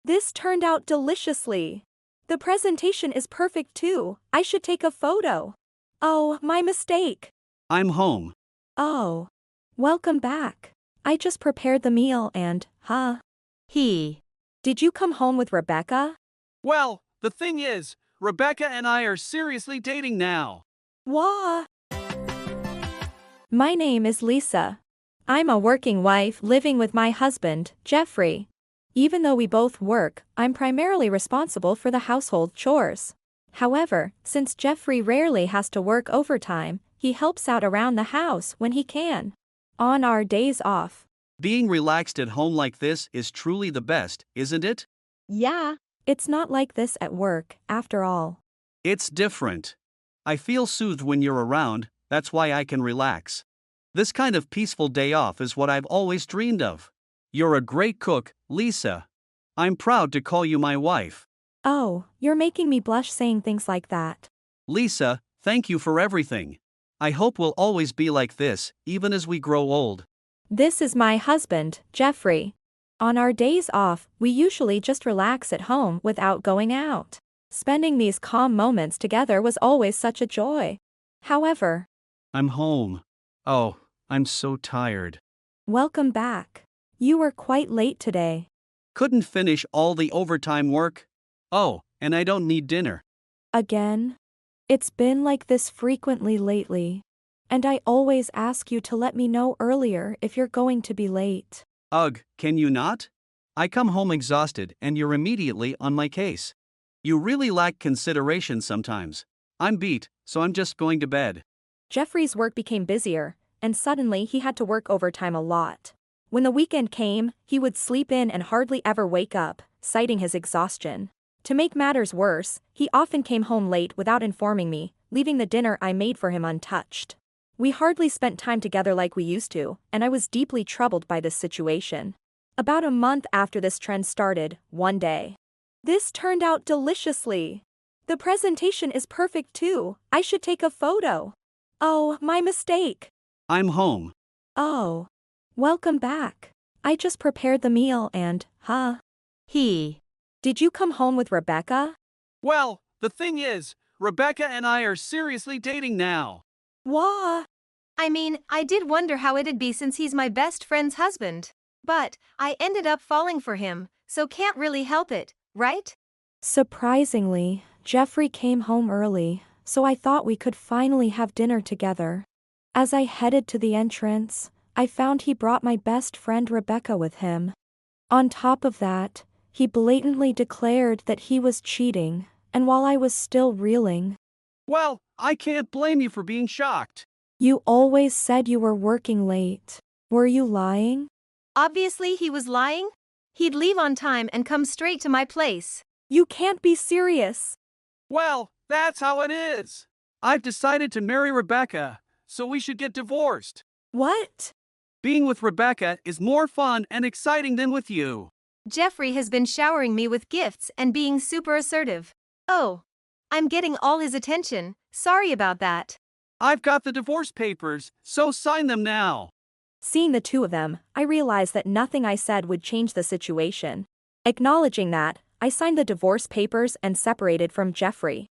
This turned out deliciously. The presentation is perfect too. I should take a photo. Oh, my mistake. I'm home. Oh. Welcome back. I just prepared the meal and, He. Did you come home with Rebecca? Well, the thing is, Rebecca and I are seriously dating now. Wah. My name is Lisa. I'm a working wife living with my husband, Jeffrey. Even though we both work, I'm primarily responsible for the household chores. However, since Jeffrey rarely has to work overtime, he helps out around the house when he can. On our days off. Being relaxed at home like this is truly the best, isn't it? Yeah. It's not like this at work, after all. It's different. I feel soothed when you're around, that's why I can relax. This kind of peaceful day off is what I've always dreamed of. You're a great cook, Lisa. I'm proud to call you my wife. Oh, you're making me blush saying things like that. Lisa, thank you for everything. I hope we'll always be like this, even as we grow old. This is my husband, Jeffrey. On our days off, we usually just relax at home without going out. Spending these calm moments together was always such a joy. However, I'm home. Oh, I'm so tired. welcome back. You were quite late today. Couldn't finish all the overtime work? Oh, and I don't need dinner. Again? It's been like this frequently lately. And I always ask you to let me know earlier if you're going to be late. Ugh, can you not? I come home exhausted and you're immediately on my case. You really lack consideration sometimes. I'm beat, so I'm just going to bed. Jeffrey's work became busier, and suddenly he had to work overtime a lot. When the weekend came, he would sleep in and hardly ever wake up, citing his exhaustion. To make matters worse, he often came home late without informing me, leaving the dinner I made for him untouched. We hardly spent time together like we used to, and I was deeply troubled by this situation. About a month after this trend started, one day. This turned out deliciously. The presentation is perfect too. I should take a photo. Oh, my mistake. I'm home. Oh. Welcome back. I just prepared the meal and, He. Did you come home with Rebecca? Well, the thing is, Rebecca and I are seriously dating now. Wah. I mean, I did wonder how it'd be since he's my best friend's husband. But, I ended up falling for him, so can't really help it, right? Surprisingly, Jeffrey came home early, so I thought we could finally have dinner together. As I headed to the entrance, I found he brought my best friend Rebecca with him. On top of that, he blatantly declared that he was cheating, and while I was still reeling. Well, I can't blame you for being shocked. You always said you were working late. Were you lying? Obviously he was lying. He'd leave on time and come straight to my place. You can't be serious. Well, that's how it is. I've decided to marry Rebecca, so we should get divorced. What? Being with Rebecca is more fun and exciting than with you. Jeffrey has been showering me with gifts and being super assertive. Oh. I'm getting all his attention, sorry about that. I've got the divorce papers, so sign them now. Seeing the two of them, I realized that nothing I said would change the situation. Acknowledging that, I signed the divorce papers and separated from Jeffrey.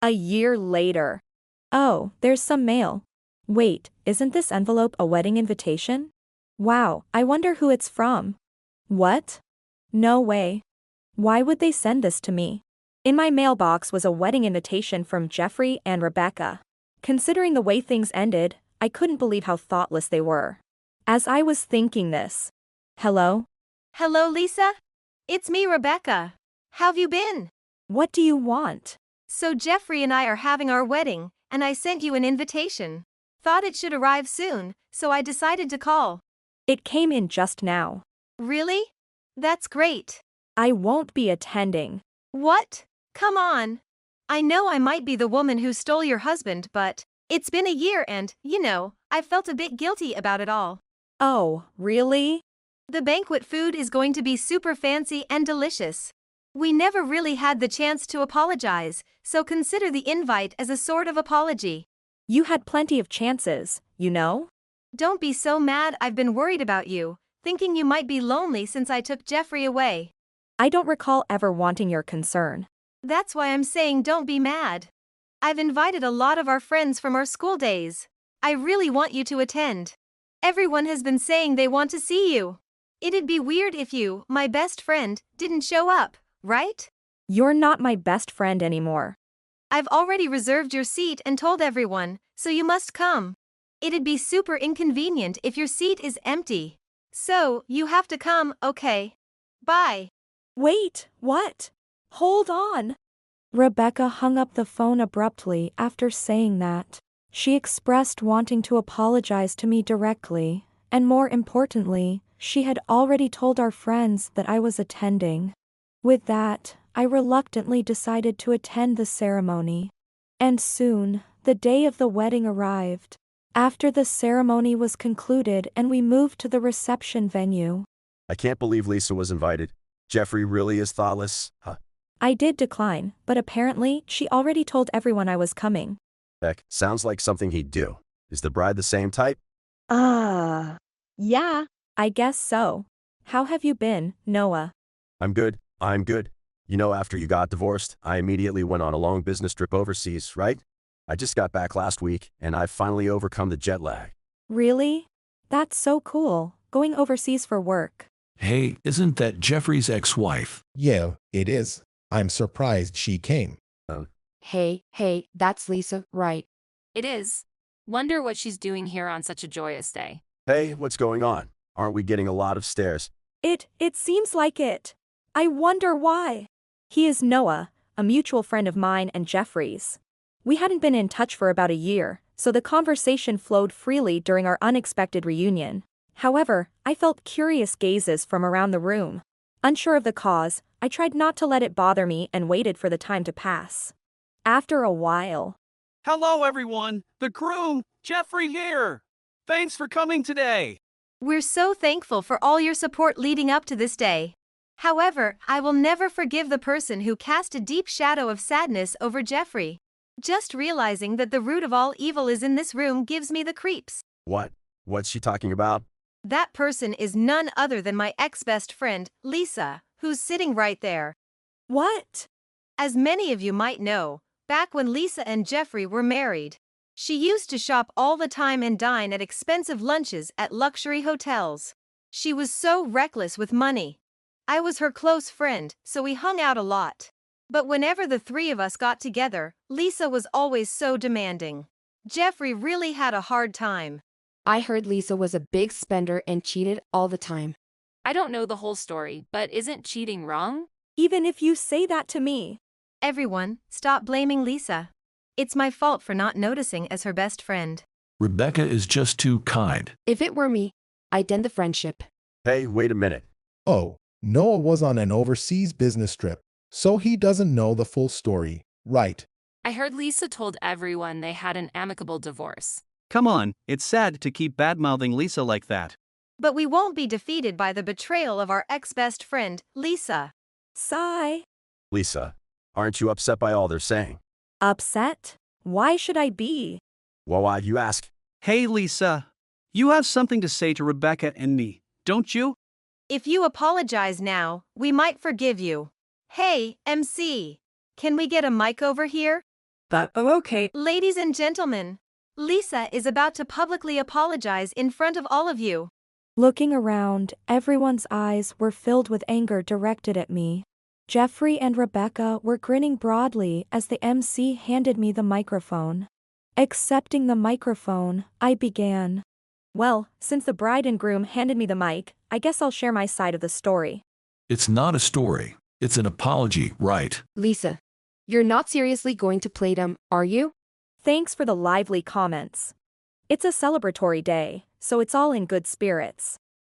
A year later. Oh, there's some mail. Wait, isn't this envelope a wedding invitation? Wow, I wonder who it's from. What? No way. Why would they send this to me? In my mailbox was a wedding invitation from Jeffrey and Rebecca. Considering the way things ended, I couldn't believe how thoughtless they were. As I was thinking this. Hello? Hello, Lisa? It's me, Rebecca. How've you been? What do you want? So Jeffrey and I are having our wedding, and I sent you an invitation. Thought it should arrive soon, so I decided to call. It came in just now. Really? That's great. I won't be attending. What? Come on. I know I might be the woman who stole your husband, but it's been a year and, I felt a bit guilty about it all. Oh, really? The banquet food is going to be super fancy and delicious. We never really had the chance to apologize, so consider the invite as a sort of apology. You had plenty of chances, you know? Don't be so mad. I've been worried about you, thinking you might be lonely since I took Jeffrey away. I don't recall ever wanting your concern. That's why I'm saying don't be mad. I've invited a lot of our friends from our school days. I really want you to attend. Everyone has been saying they want to see you. It'd be weird if you, my best friend, didn't show up, right? You're not my best friend anymore. I've already reserved your seat and told everyone, so you must come. It'd be super inconvenient if your seat is empty. So, you have to come, okay? Bye. Wait, what? Hold on. Rebecca hung up the phone abruptly after saying that. She expressed wanting to apologize to me directly, and more importantly, she had already told our friends that I was attending. With that, I reluctantly decided to attend the ceremony. And soon, the day of the wedding arrived. After the ceremony was concluded and we moved to the reception venue. I can't believe Lisa was invited. Jeffrey really is thoughtless. Huh. I did decline, but apparently she already told everyone I was coming. Heck, sounds like something he'd do. Is the bride the same type? Yeah, I guess so. How have you been, Noah? I'm good. You know, after you got divorced, I immediately went on a long business trip overseas, right? I just got back last week, and I've finally overcome the jet lag. Really? That's so cool, going overseas for work. Hey, isn't that Jeffrey's ex-wife? Yeah, it is. I'm surprised she came. Hey, that's Lisa, right? It is. Wonder what she's doing here on such a joyous day. Hey, what's going on? Aren't we getting a lot of stares? It seems like it. I wonder why. He is Noah, a mutual friend of mine and Jeffrey's. We hadn't been in touch for about a year, so the conversation flowed freely during our unexpected reunion. However, I felt curious gazes from around the room. Unsure of the cause, I tried not to let it bother me and waited for the time to pass. After a while. Hello, everyone. The groom, Jeffrey here. Thanks for coming today. We're so thankful for all your support leading up to this day. However, I will never forgive the person who cast a deep shadow of sadness over Jeffrey. Just realizing that the root of all evil is in this room gives me the creeps. What? What's she talking about? That person is none other than my ex-best friend, Lisa, who's sitting right there. What? As many of you might know, back when Lisa and Jeffrey were married, she used to shop all the time and dine at expensive lunches at luxury hotels. She was so reckless with money. I was her close friend, so we hung out a lot. But whenever the three of us got together, Lisa was always so demanding. Jeffrey really had a hard time. I heard Lisa was a big spender and cheated all the time. I don't know the whole story, but isn't cheating wrong? Even if you say that to me. Everyone, stop blaming Lisa. It's my fault for not noticing as her best friend. Rebecca is just too kind. If it were me, I'd end the friendship. Hey, wait a minute. Oh, Noah was on an overseas business trip, so he doesn't know the full story, right? I heard Lisa told everyone they had an amicable divorce. Come on, it's sad to keep badmouthing Lisa like that. But we won't be defeated by the betrayal of our ex-best friend, Lisa. Sigh. Lisa, aren't you upset by all they're saying? Upset? Why should I be? Well, why you ask? Hey, Lisa. You have something to say to Rebecca and me, don't you? If you apologize now, we might forgive you. Hey, MC. Can we get a mic over here? Okay. Ladies and gentlemen, Lisa is about to publicly apologize in front of all of you. Looking around, everyone's eyes were filled with anger directed at me. Jeffrey and Rebecca were grinning broadly as the MC handed me the microphone. Accepting the microphone, I began. Well, since the bride and groom handed me the mic, I guess I'll share my side of the story. It's not a story. It's an apology, right? Lisa, you're not seriously going to play them, are you? Thanks for the lively comments. It's a celebratory day, so it's all in good spirits.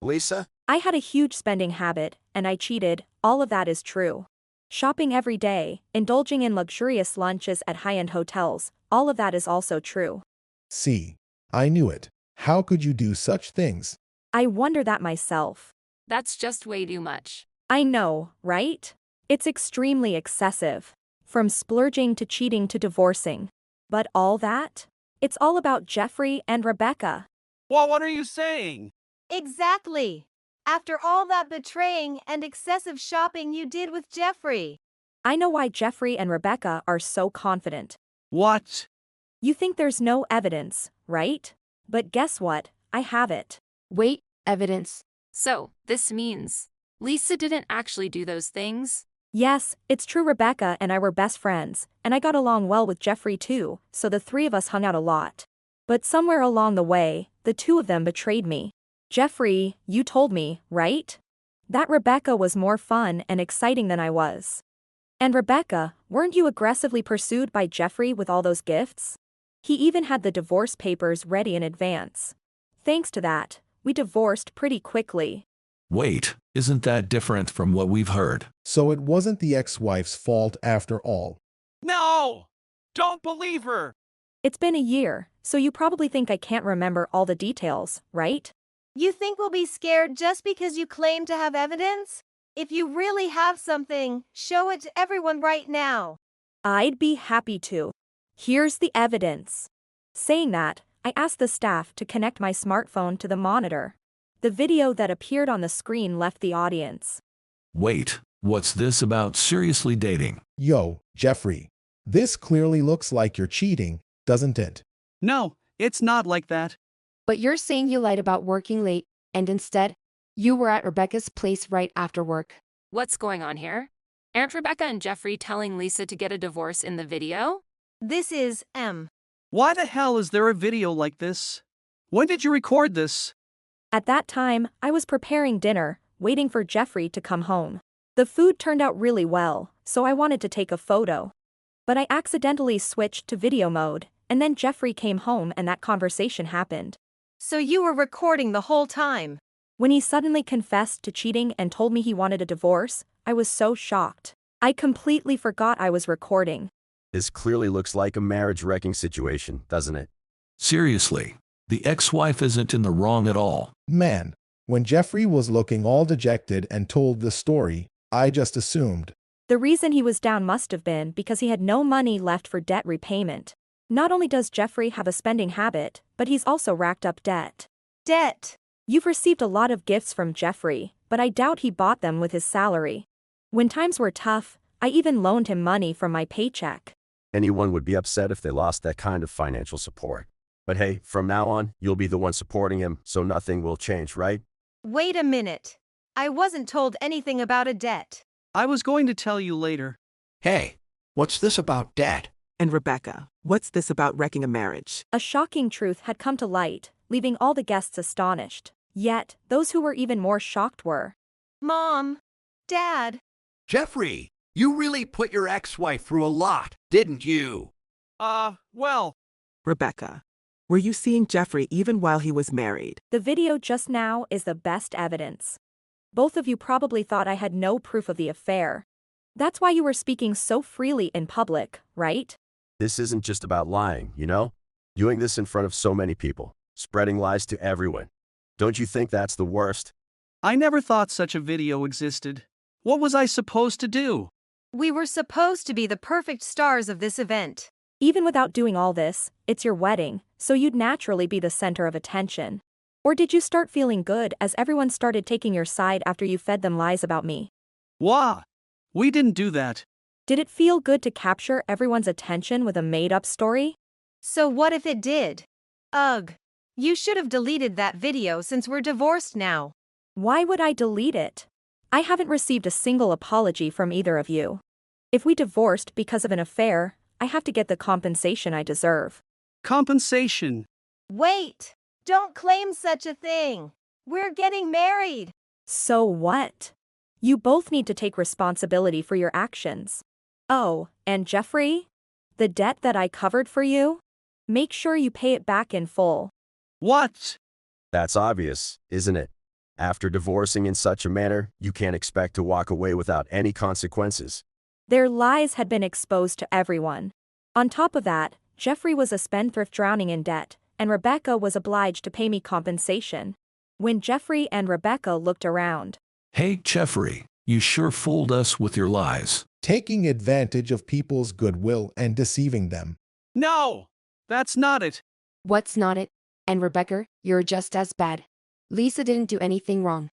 Lisa? I had a huge spending habit, and I cheated, all of that is true. Shopping every day, indulging in luxurious lunches at high-end hotels, all of that is also true. See, I knew it. How could you do such things? I wonder that myself. That's just way too much. I know, right? It's extremely excessive. From splurging to cheating to divorcing. But all that? It's all about Jeffrey and Rebecca. Well, what are you saying? Exactly. After all that betraying and excessive shopping you did with Jeffrey. I know why Jeffrey and Rebecca are so confident. What? You think there's no evidence, right? But guess what? I have it. Wait, evidence. So, this means Lisa didn't actually do those things? Yes, it's true Rebecca and I were best friends, and I got along well with Jeffrey too, so the three of us hung out a lot. But somewhere along the way, the two of them betrayed me. Jeffrey, you told me, right? That Rebecca was more fun and exciting than I was. And Rebecca, weren't you aggressively pursued by Jeffrey with all those gifts? He even had the divorce papers ready in advance. Thanks to that, we divorced pretty quickly. Wait, isn't that different from what we've heard? So it wasn't the ex-wife's fault after all. No! Don't believe her! It's been a year, so you probably think I can't remember all the details, right? You think we'll be scared just because you claim to have evidence? If you really have something, show it to everyone right now. I'd be happy to. Here's the evidence. Saying that, I asked the staff to connect my smartphone to the monitor. The video that appeared on the screen left the audience. Wait, what's this about seriously dating? Yo, Jeffrey. This clearly looks like you're cheating, doesn't it? No, it's not like that. But you're saying you lied about working late, and instead, you were at Rebecca's place right after work. What's going on here? Aren't Rebecca and Jeffrey telling Lisa to get a divorce in the video? This is Why the hell is there a video like this? When did you record this? At that time, I was preparing dinner, waiting for Jeffrey to come home. The food turned out really well, so I wanted to take a photo. But I accidentally switched to video mode, and then Jeffrey came home and that conversation happened. So you were recording the whole time. When he suddenly confessed to cheating and told me he wanted a divorce, I was so shocked. I completely forgot I was recording. This clearly looks like a marriage-wrecking situation, doesn't it? Seriously, the ex-wife isn't in the wrong at all. Man, when Jeffrey was looking all dejected and told the story, I just assumed. The reason he was down must have been because he had no money left for debt repayment. Not only does Jeffrey have a spending habit, but he's also racked up debt. Debt. You've received a lot of gifts from Jeffrey, but I doubt he bought them with his salary. When times were tough, I even loaned him money from my paycheck. Anyone would be upset if they lost that kind of financial support. But hey, from now on, you'll be the one supporting him, so nothing will change, right? Wait a minute. I wasn't told anything about a debt. I was going to tell you later. Hey, what's this about debt? And Rebecca, what's this about wrecking a marriage? A shocking truth had come to light, leaving all the guests astonished. Yet, those who were even more shocked were Mom. Dad. Jeffrey, you really put your ex-wife through a lot, didn't you? Well. Rebecca, were you seeing Jeffrey even while he was married? The video just now is the best evidence. Both of you probably thought I had no proof of the affair. That's why you were speaking so freely in public, right? This isn't just about lying, you know? Doing this in front of so many people, spreading lies to everyone. Don't you think that's the worst? I never thought such a video existed. What was I supposed to do? We were supposed to be the perfect stars of this event. Even without doing all this, it's your wedding, so you'd naturally be the center of attention. Or did you start feeling good as everyone started taking your side after you fed them lies about me? Wah! We didn't do that. Did it feel good to capture everyone's attention with a made-up story? So what if it did? Ugh. You should have deleted that video since we're divorced now. Why would I delete it? I haven't received a single apology from either of you. If we divorced because of an affair, I have to get the compensation I deserve. Compensation. Wait! Don't claim such a thing. We're getting married. So what? You both need to take responsibility for your actions. Oh, and Jeffrey? The debt that I covered for you? Make sure you pay it back in full. What? That's obvious, isn't it? After divorcing in such a manner, you can't expect to walk away without any consequences. Their lies had been exposed to everyone. On top of that, Jeffrey was a spendthrift drowning in debt, and Rebecca was obliged to pay me compensation. When Jeffrey and Rebecca looked around. Hey, Jeffrey, you sure fooled us with your lies. Taking advantage of people's goodwill and deceiving them. No! That's not it. What's not it? And Rebecca, you're just as bad. Lisa didn't do anything wrong.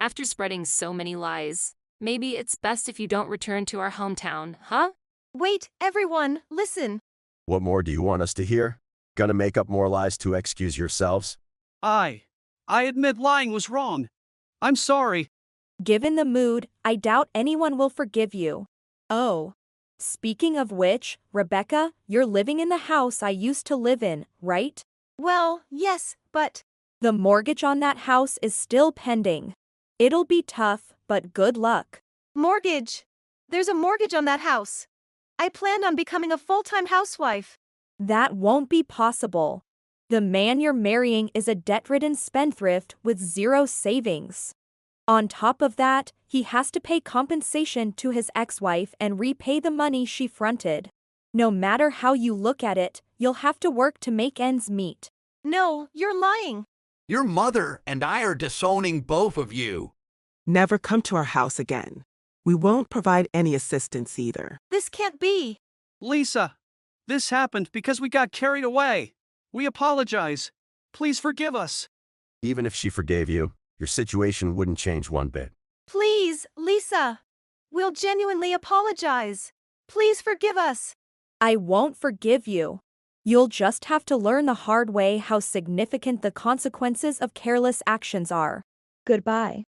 After spreading so many lies, maybe it's best if you don't return to our hometown, huh? Wait, everyone, listen. What more do you want us to hear? Gonna make up more lies to excuse yourselves? I admit lying was wrong. I'm sorry. Given the mood, I doubt anyone will forgive you. Oh. Speaking of which, Rebecca, you're living in the house I used to live in, right? Well, yes, but The mortgage on that house is still pending. It'll be tough, but good luck. mortgage. There's a mortgage on that house. I planned on becoming a full-time housewife. That won't be possible. The man you're marrying is a debt-ridden spendthrift with zero savings. On top of that, he has to pay compensation to his ex-wife and repay the money she fronted. No matter how you look at it, you'll have to work to make ends meet. No, you're lying. Your mother and I are disowning both of you. Never come to our house again. We won't provide any assistance either. This can't be. Lisa, this happened because we got carried away. We apologize. Please forgive us. Even if she forgave you, your situation wouldn't change one bit. Please, Lisa. We'll genuinely apologize. Please forgive us. I won't forgive you. You'll just have to learn the hard way how significant the consequences of careless actions are. Goodbye.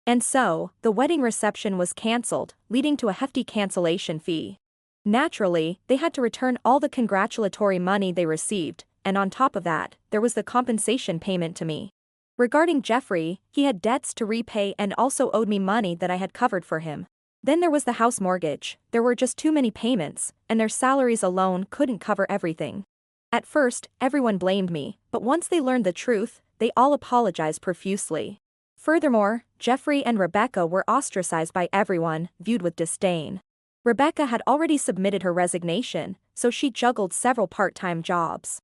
And so, the wedding reception was cancelled, leading to a hefty cancellation fee. Naturally, they had to return all the congratulatory money they received, and on top of that, there was the compensation payment to me. Regarding Jeffrey, he had debts to repay and also owed me money that I had covered for him. Then there was the house mortgage. There were just too many payments, and their salaries alone couldn't cover everything. At first, everyone blamed me, but once they learned the truth, they all apologized profusely. Furthermore, Jeffrey and Rebecca were ostracized by everyone, viewed with disdain. Rebecca had already submitted her resignation, so she juggled several part-time jobs.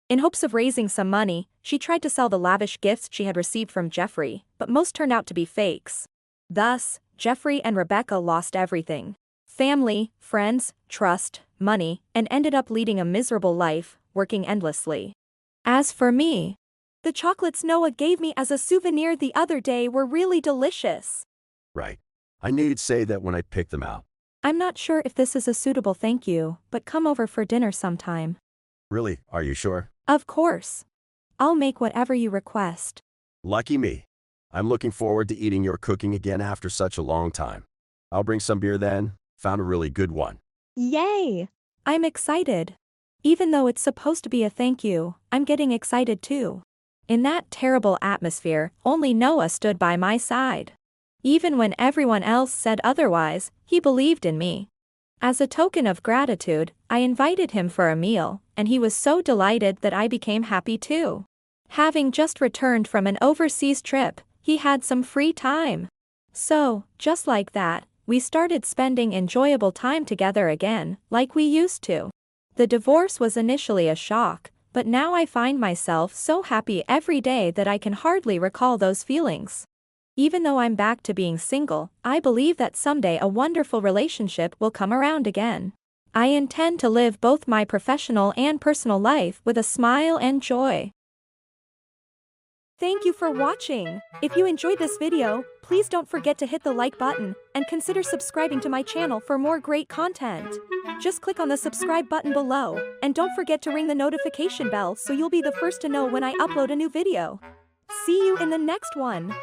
In hopes of raising some money, she tried to sell the lavish gifts she had received from Jeffrey, but most turned out to be fakes. Thus, Jeffrey and Rebecca lost everything. Family, friends, trust, money, and ended up leading a miserable life, working endlessly. As for me, the chocolates Noah gave me as a souvenir the other day were really delicious. Right. I knew you'd say that when I picked them out. I'm not sure if this is a suitable thank you, but come over for dinner sometime. Really, are you sure? Of course. I'll make whatever you request. Lucky me. I'm looking forward to eating your cooking again after such a long time. I'll bring some beer then. Found a really good one. Yay! I'm excited. Even though it's supposed to be a thank you, I'm getting excited too. In that terrible atmosphere, only Noah stood by my side. Even when everyone else said otherwise, he believed in me. As a token of gratitude, I invited him for a meal, and he was so delighted that I became happy too. Having just returned from an overseas trip, he had some free time. So, just like that, we started spending enjoyable time together again, like we used to. The divorce was initially a shock, but now I find myself so happy every day that I can hardly recall those feelings. Even though I'm back to being single, I believe that someday a wonderful relationship will come around again. I intend to live both my professional and personal life with a smile and joy. Thank you for watching. If you enjoyed this video, please don't forget to hit the like button and consider subscribing to my channel for more great content. Just click on the subscribe button below, and don't forget to ring the notification bell so you'll be the first to know when I upload a new video. See you in the next one.